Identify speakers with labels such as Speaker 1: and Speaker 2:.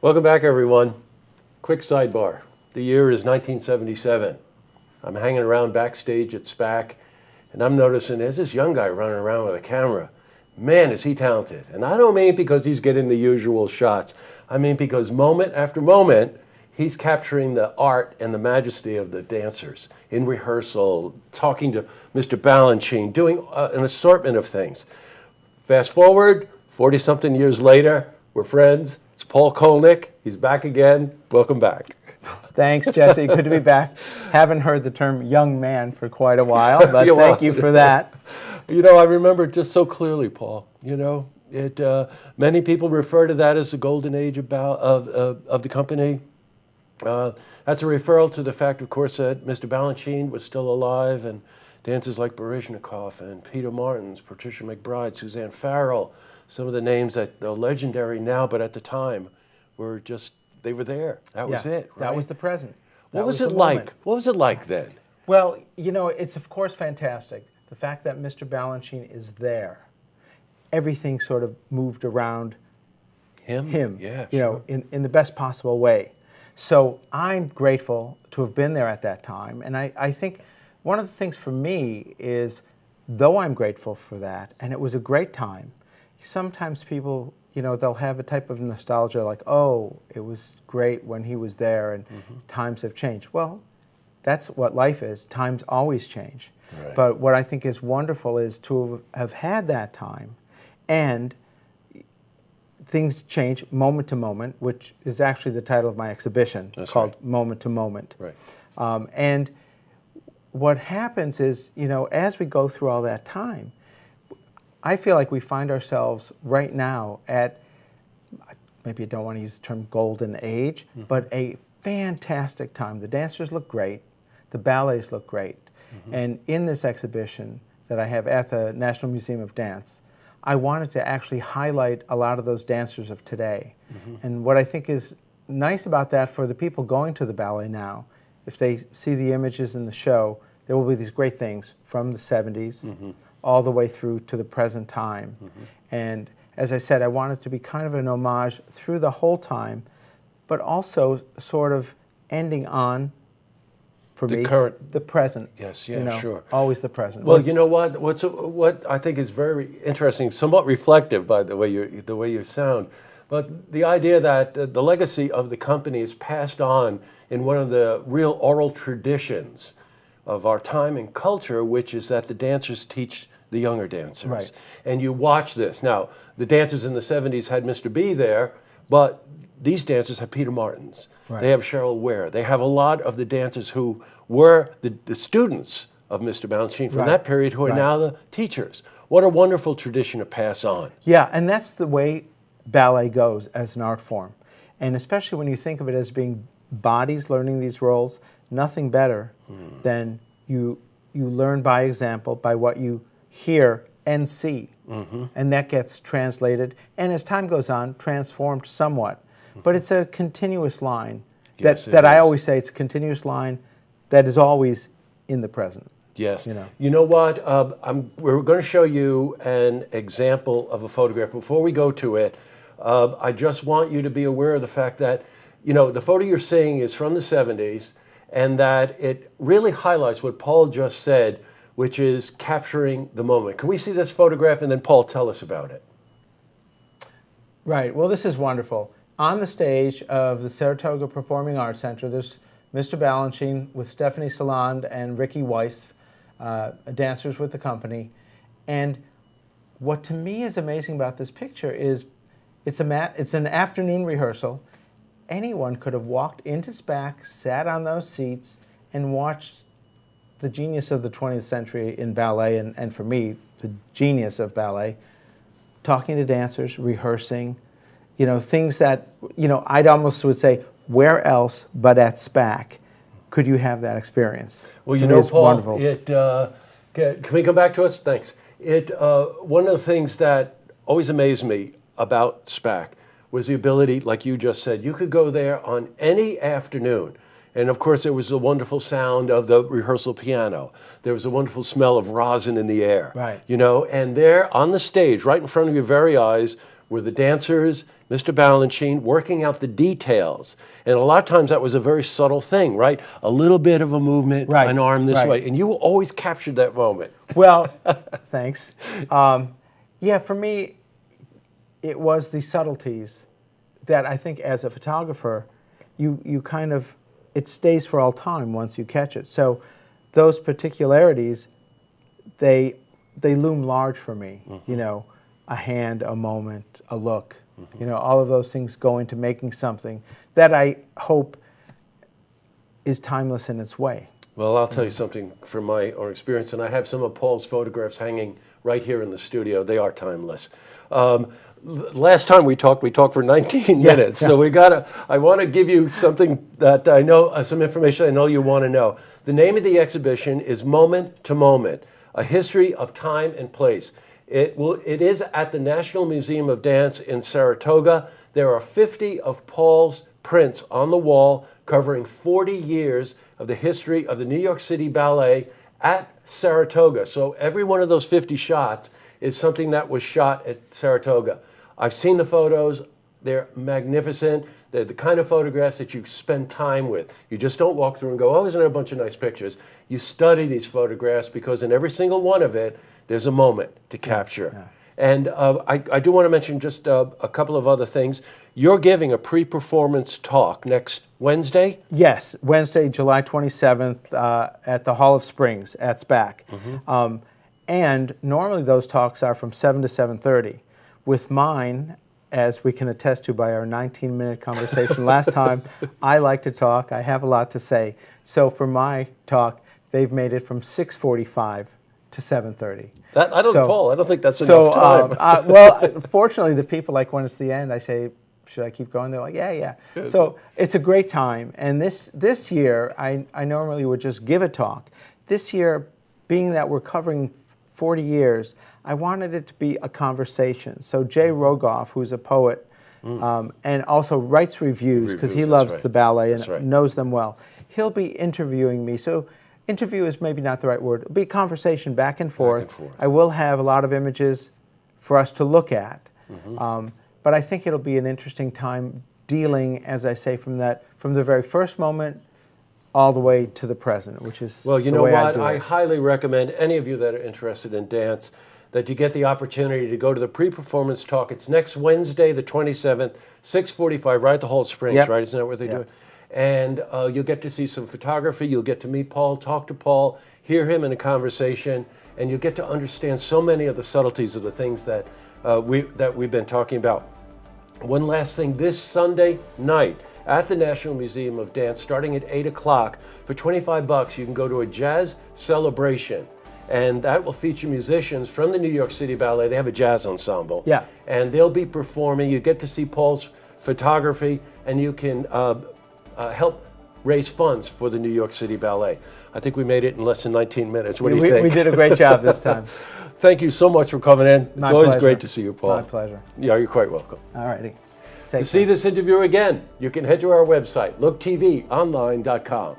Speaker 1: Welcome back, everyone. Quick sidebar. The year is 1977. I'm hanging around backstage at SPAC, and I'm noticing there's this young guy running around with a camera. Man, is he talented. And I don't mean because he's getting the usual shots. I mean because moment after moment, he's capturing the art and the majesty of the dancers in rehearsal, talking to Mr. Balanchine, doing an assortment of things. Fast forward, 40-something years later, we're friends. It's Paul Kolnik. He's back again. Welcome back.
Speaker 2: Thanks, Jesse. Good to be back. Haven't heard the term young man for quite a while, but thank you for that.
Speaker 1: You know, I remember it just so clearly, Paul. You know, many people refer to that as the golden age of the company. That's a referral to the fact, of course, that Mr. Balanchine was still alive, and dancers like Baryshnikov and Peter Martins, Patricia McBride, Suzanne Farrell, some of the names that are legendary now, but at the time were just, they were there. That was it, right?
Speaker 2: That was the present.
Speaker 1: What was it like? What was it like then?
Speaker 2: Well, you know, it's of course fantastic. The fact that Mr. Balanchine is there, everything sort of moved around him,
Speaker 1: yeah,
Speaker 2: you know, in the best possible way. So I'm grateful to have been there at that time. And I think one of the things for me is, though I'm grateful for that, and it was a great time, sometimes people, you know, they'll have a type of nostalgia like, oh, it was great when he was there and times have changed. Well, that's what life is. Times always change. Right. But what I think is wonderful is to have had that time, and things change moment to moment, which is actually the title of my exhibition. That's called right. Moment to Moment.
Speaker 1: Right.
Speaker 2: And what happens is, you know, as we go through all that time, I feel like we find ourselves right now at, maybe I don't want to use the term golden age, but a fantastic time. The dancers look great. The ballets look great. And in this exhibition that I have at the National Museum of Dance, I wanted to actually highlight a lot of those dancers of today. And what I think is nice about that for the people going to the ballet now, if they see the images in the show, there will be these great things from the 70s all the way through to the present time. And as I said, I wanted to be kind of an homage through the whole time, but also sort of ending on, for me, the present.
Speaker 1: Yes, yeah,
Speaker 2: you know,
Speaker 1: sure.
Speaker 2: Always the present.
Speaker 1: Well, you know what? What I think is very interesting, somewhat reflective by the way you sound, but the idea that the legacy of the company is passed on in one of the real oral traditions of our time and culture, which is that the dancers teach the younger dancers.
Speaker 2: Right.
Speaker 1: And you watch this. Now, the dancers in the 70s had Mr. B there, but these dancers have Peter Martins. Right. They have Cheryl Ware. They have a lot of the dancers who were the students of Mr. Balanchine from that period who are now the teachers. What a wonderful tradition to pass on.
Speaker 2: Yeah, and that's the way ballet goes as an art form. And especially when you think of it as being bodies learning these roles, nothing better than you learn by example, by what you hear and see. And that gets translated, and as time goes on, transformed somewhat. But it's a continuous line that I always say, it's a continuous line that is always in the present.
Speaker 1: Yes. You know what? We're going to show you an example of a photograph. Before we go to it, I just want you to be aware of the fact that, you know, the photo you're seeing is from the 70s, and that it really highlights what Paul just said, which is capturing the moment. Can we see this photograph, and then Paul, tell us about it?
Speaker 2: Right. Well, this is wonderful. On the stage of the Saratoga Performing Arts Center, there's Mr. Balanchine with Stephanie Saland and Ricky Weiss, dancers with the company. And what to me is amazing about this picture is it's an afternoon rehearsal. Anyone could have walked into SPAC, sat on those seats, and watched the genius of the 20th century in ballet, and for me, the genius of ballet, talking to dancers, rehearsing, you know, things that, you know, I'd almost would say, where else but at SPAC could you have that experience?
Speaker 1: Well, you know, Paul, can we come back to us? Thanks. One of the things that always amazed me about SPAC was the ability, like you just said, you could go there on any afternoon. And of course, there was the wonderful sound of the rehearsal piano. There was a wonderful smell of rosin in the air.
Speaker 2: Right.
Speaker 1: You know, and there on the stage, right in front of your very eyes, were the dancers, Mr. Balanchine, working out the details. And a lot of times that was a very subtle thing, right? A little bit of a movement,
Speaker 2: Right,
Speaker 1: an arm this
Speaker 2: right.
Speaker 1: way. And you always captured that moment.
Speaker 2: Well, thanks. Yeah, for me, it was the subtleties that I think as a photographer, you kind of, it stays for all time once you catch it. So those particularities, they loom large for me. You know, a hand, a moment, a look. You know, all of those things go into making something that I hope is timeless in its way.
Speaker 1: Well, I'll tell you something from my own experience, and I have some of Paul's photographs hanging right here in the studio. They are timeless. Last time we talked for 19 minutes, so I want to give you something that I know, some information I know you want to know. The name of the exhibition is Moment to Moment, A History of Time and Place. It is at the National Museum of Dance in Saratoga. There are 50 of Paul's prints on the wall covering 40 years of the history of the New York City Ballet at Saratoga. So every one of those 50 shots is something that was shot at Saratoga. I've seen the photos. They're magnificent. They're the kind of photographs that you spend time with. You just don't walk through and go, oh, isn't there a bunch of nice pictures? You study these photographs because in every single one of it, there's a moment to capture. Yeah. And I do want to mention just a couple of other things. You're giving a pre-performance talk next Wednesday?
Speaker 2: Yes, Wednesday, July 27th at the Hall of Springs at SPAC. And normally those talks are from 7 to 7:30. With mine, as we can attest to by our 19-minute conversation last time, I like to talk. I have a lot to say. So for my talk, they've made it from 6:45 to 7:30.
Speaker 1: Paul, I don't think that's enough time.
Speaker 2: Well, fortunately, the people, like when it's the end, I say, should I keep going? They're like, yeah. So it's a great time. And this year, I normally would just give a talk. This year, being that we're covering 40 years, I wanted it to be a conversation. So Jay Rogoff, who's a poet, and also writes reviews because he loves the ballet and knows them well, he'll be interviewing me. So interview is maybe not the right word. It'll be a conversation back and forth. I will have a lot of images for us to look at. But I think it'll be an interesting time dealing, as I say, from the very first moment all the way to the present, which is
Speaker 1: well, you know what? I highly recommend any of you that are interested in dance that you get the opportunity to go to the pre-performance talk. It's next Wednesday, the 27th, 6:45, right at the Hall of Springs, right? Isn't that where they do it? And you'll get to see some photography. You'll get to meet Paul, talk to Paul, hear him in a conversation, and you'll get to understand so many of the subtleties of the things that we've been talking about. One last thing, this Sunday night at the National Museum of Dance, starting at 8 o'clock, for $25, you can go to a jazz celebration. And that will feature musicians from the New York City Ballet. They have a jazz ensemble. Yeah. And they'll be performing. You get to see Paul's photography, and you can help raise funds for the New York City Ballet. I think we made it in less than 19 minutes. What do you think?
Speaker 2: We did a great job this time.
Speaker 1: Thank you so much for coming in. It's always great to see you, Paul.
Speaker 2: My pleasure.
Speaker 1: Yeah, you're quite welcome.
Speaker 2: All righty.
Speaker 1: To see this interview again, you can head to our website, looktvonline.com.